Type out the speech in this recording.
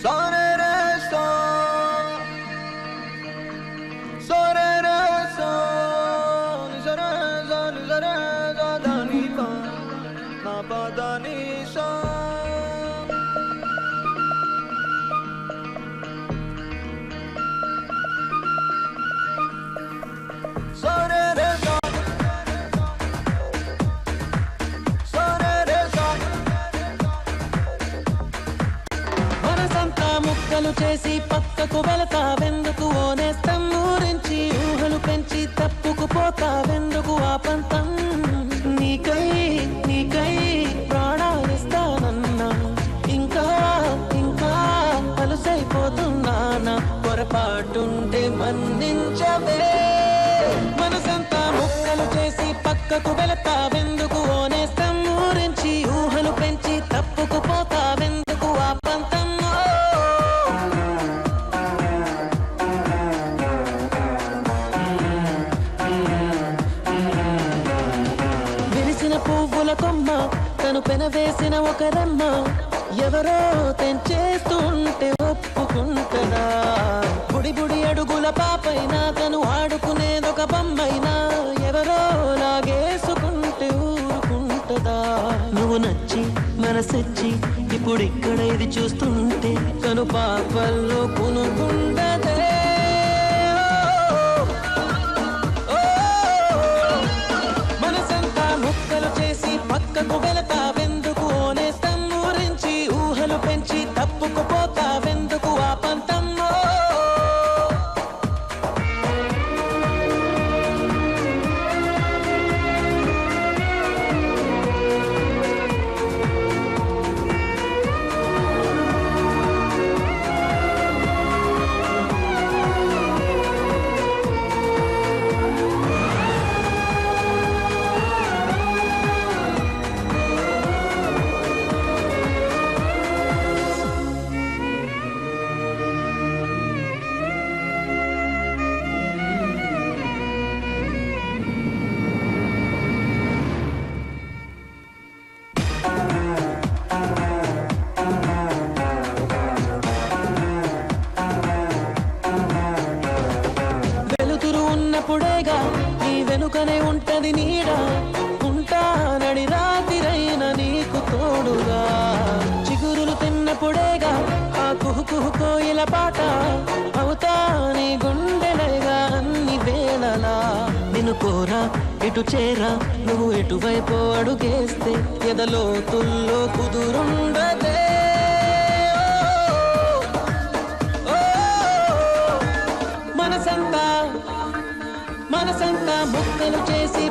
Sore re so, sore re so, ni sore so, ni sore so, da ni pa, ma pa da ni so. Sore re so, sore re so. మనసంతా ముక్కలు చేసి పక్కకు వెళతావెందుకు ఓనేస్తం ఊరించి ఊహలు పెంచి తప్పుకుపోతావెందుకు ఆ పంతం నీకై నీకై ప్రాణాలిస్తానన్నా ఇంకా ఇంకా అలసైపోతున్నానా పొరపాటుంటే మన్నించవే మనసంతా ముక్కలు చేసి పక్కకు వెళతావెందుకు ఓనేస్తం ఊరించి ఊహలు పెంచి తప్పుకుపోతావెందుకు ఆ పంతం పువ్వుల కొమ్మ తను పెనవేసిన ఒక రెమ్మ ఎవరో తెంచేస్తుంటే ఒప్పుకుంటదా బుడి బుడి అడుగుల పాపైనా తను ఆడుకునేదొక బొమ్మైనా ఎవరో లాగేసుకుంటే ఊరుకుంటదా నువ్వు నచ్చి మనసొచ్చి ఇప్పుడిక్కడ ఇది చూస్తుంటే తను పాపల్లో కొనుకుంటదే పక్కకు వెళతావెందుకు ఓనేస్తం ఊరించి ఊహలు పెంచి తప్పుకుపోతావెందుకు ఆ పంతమ్మో ఉన్నప్పుడేగా నీ వెనుకనే ఉంటది నీడ ఉంటానడి రాతిరైన నీకు తోడుగా చిగురులు తిన్నప్పుడేగా ఆ కుహు కోయిల పాట అవుతా నీ గుండెలగా అన్ని వేళలా నిన్ను కోరా ఇటు చేరా నువ్వు ఎటువైపు అడుగేస్తే ఎదలోతుల్లో కుదురుండదే మనసంతా ముక్కలు చేసి